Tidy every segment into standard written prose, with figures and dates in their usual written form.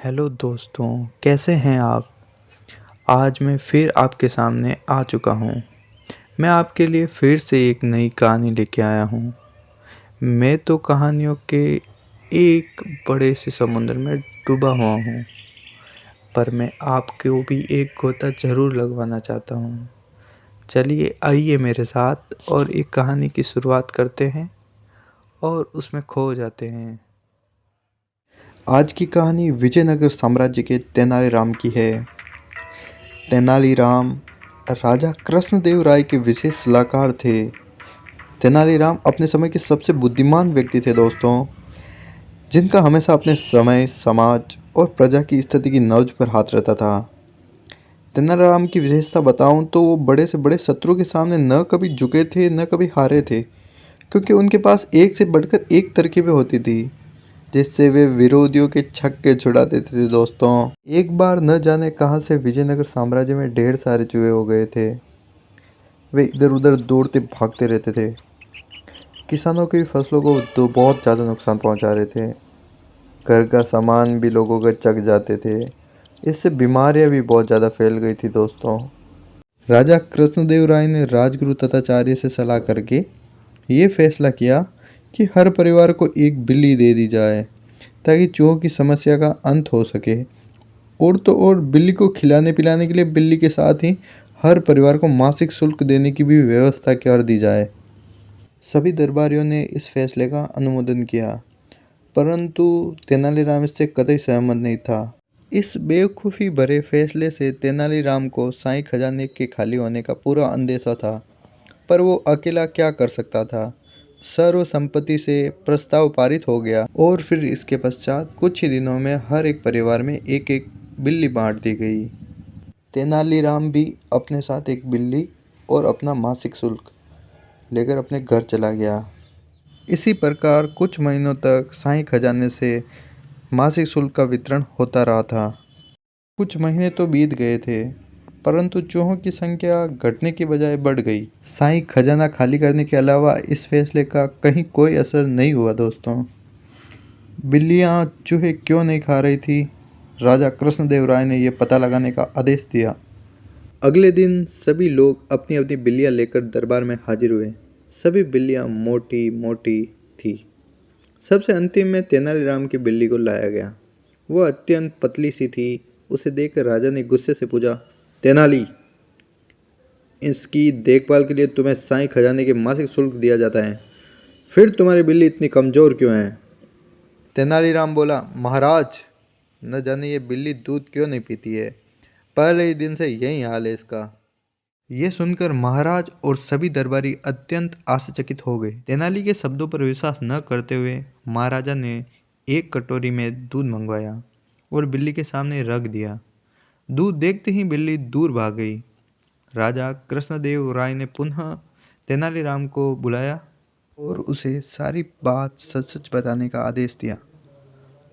Hello दोस्तों, कैसे हैं आप? आज मैं फिर आपके सामने आ चुका हूँ। मैं आपके लिए फिर से एक नई कहानी लेके आया हूँ। मैं तो कहानियों के एक बड़े से समुद्र में डूबा हुआ हूँ, पर मैं आपको भी एक गोता ज़रूर लगवाना चाहता हूँ। चलिए आइए मेरे साथ और एक कहानी की शुरुआत करते हैं और उसमें खो जाते हैं। आज की कहानी विजयनगर साम्राज्य के तेनालीराम की है। तेनालीराम राजा कृष्णदेव राय के विशेष सलाहकार थे। तेनालीराम अपने समय के सबसे बुद्धिमान व्यक्ति थे दोस्तों, जिनका हमेशा अपने समय, समाज और प्रजा की स्थिति की नब्ज पर हाथ रहता था। तेनालीराम की विशेषता बताऊं तो वो बड़े से बड़े शत्रु के सामने न कभी झुके थे न कभी हारे थे, क्योंकि उनके पास एक से बढ़कर एक तरकीबें होती थी जिससे वे विरोधियों के छक्के छुड़ा देते थे दोस्तों। एक बार न जाने कहां से विजयनगर साम्राज्य में ढेर सारे चूहे हो गए थे। वे इधर उधर दौड़ते भागते रहते थे। किसानों की फसलों को तो बहुत ज़्यादा नुकसान पहुंचा रहे थे। घर का सामान भी लोगों के चक जाते थे। इससे बीमारियां भी बहुत ज़्यादा फैल गई थी दोस्तों। राजा कृष्णदेव राय ने राजगुरु तथाचार्य से सलाह करके ये फैसला किया कि हर परिवार को एक बिल्ली दे दी जाए, ताकि चूहों की समस्या का अंत हो सके। और तो और बिल्ली को खिलाने पिलाने के लिए बिल्ली के साथ ही हर परिवार को मासिक शुल्क देने की भी व्यवस्था कर दी जाए। सभी दरबारियों ने इस फैसले का अनुमोदन किया, परंतु तेनालीराम इससे कतई सहमत नहीं था। इस बेवकूफ़ी भरे फैसले से तेनालीराम को शाही खजाने के खाली होने का पूरा अंदेशा था, पर वो अकेला क्या कर सकता था। सर्व संपत्ति से प्रस्ताव पारित हो गया और फिर इसके पश्चात कुछ ही दिनों में हर एक परिवार में एक एक बिल्ली बांट दी गई। तेनालीराम भी अपने साथ एक बिल्ली और अपना मासिक शुल्क लेकर अपने घर चला गया। इसी प्रकार कुछ महीनों तक शाही खजाने से मासिक शुल्क का वितरण होता रहा था। कुछ महीने तो बीत गए थे, परंतु चूहों की संख्या घटने की बजाय बढ़ गई। शाही खजाना खाली करने के अलावा इस फैसले का कहीं कोई असर नहीं हुआ दोस्तों। बिल्लियाँ चूहे क्यों नहीं खा रही थी, राजा कृष्णदेव राय ने यह पता लगाने का आदेश दिया। अगले दिन सभी लोग अपनी अपनी बिल्लियाँ लेकर दरबार में हाजिर हुए। सभी बिल्लियाँ मोटी मोटी थी। सबसे अंतिम में तेनालीराम की बिल्ली को लाया गया। वह अत्यंत पतली सी थी। उसे देखकर राजा ने गुस्से से पूछा, तेनाली, इसकी देखभाल के लिए तुम्हें शाही खजाने के मासिक शुल्क दिया जाता है, फिर तुम्हारी बिल्ली इतनी कमज़ोर क्यों है? तेनालीराम बोला, महाराज, न जाने ये बिल्ली दूध क्यों नहीं पीती है। पहले ही दिन से यही हाल है इसका। यह सुनकर महाराज और सभी दरबारी अत्यंत आश्चर्यचकित हो गए। तेनाली के शब्दों पर विश्वास न करते हुए महाराजा ने एक कटोरी में दूध मंगवाया और बिल्ली के सामने रख दिया। दूध देखते ही बिल्ली दूर भाग गई। राजा कृष्णदेव राय ने पुनः तेनालीराम को बुलाया और उसे सारी बात सच सच बताने का आदेश दिया।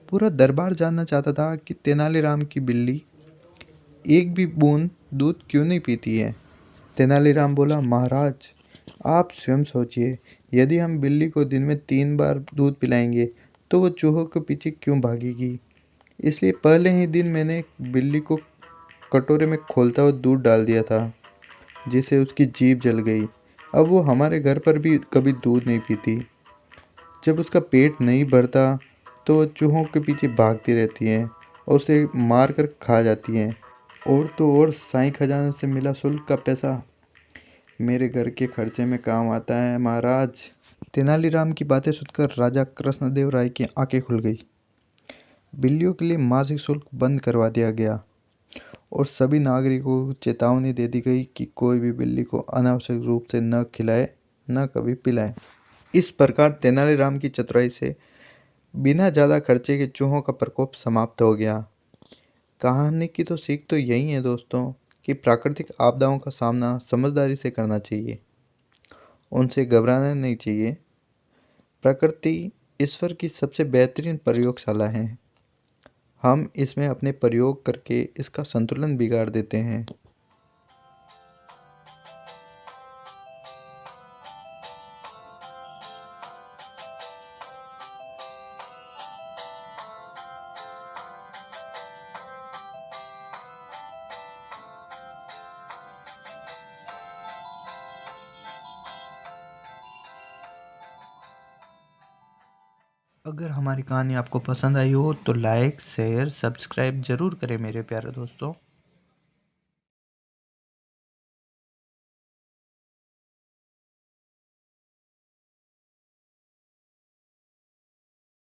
पूरा दरबार जानना चाहता था कि तेनालीराम की बिल्ली एक भी बूंद दूध क्यों नहीं पीती है। तेनालीराम बोला, महाराज, आप स्वयं सोचिए, यदि हम बिल्ली को दिन में 3 बार दूध पिलाएंगे तो वो चूहों के पीछे क्यों भागेगी। इसलिए पहले ही दिन मैंने बिल्ली को कटोरे में खोलता हुआ दूध डाल दिया था, जिससे उसकी जीभ जल गई। अब वो हमारे घर पर भी कभी दूध नहीं पीती। जब उसका पेट नहीं भरता तो वो चूहों के पीछे भागती रहती हैं और उसे मार कर खा जाती हैं। और तो और शाही खजाने से मिला शुल्क का पैसा मेरे घर के खर्चे में काम आता है महाराज। तेनालीराम की बातें सुनकर राजा कृष्णदेव राय की आंखें खुल गई। बिल्लियों के लिए मासिक शुल्क बंद करवा दिया गया और सभी नागरिकों को चेतावनी दे दी गई कि कोई भी बिल्ली को अनावश्यक रूप से न खिलाए न कभी पिलाए। इस प्रकार तेनालीराम की चतुराई से बिना ज़्यादा खर्चे के चूहों का प्रकोप समाप्त हो गया। कहानी की तो सीख तो यही है दोस्तों, कि प्राकृतिक आपदाओं का सामना समझदारी से करना चाहिए, उनसे घबराना नहीं चाहिए। प्रकृति ईश्वर की सबसे बेहतरीन प्रयोगशाला है। हम इसमें अपने प्रयोग करके इसका संतुलन बिगाड़ देते हैं। अगर हमारी कहानी आपको पसंद आई हो तो लाइक शेयर सब्सक्राइब ज़रूर करें मेरे प्यारे दोस्तों।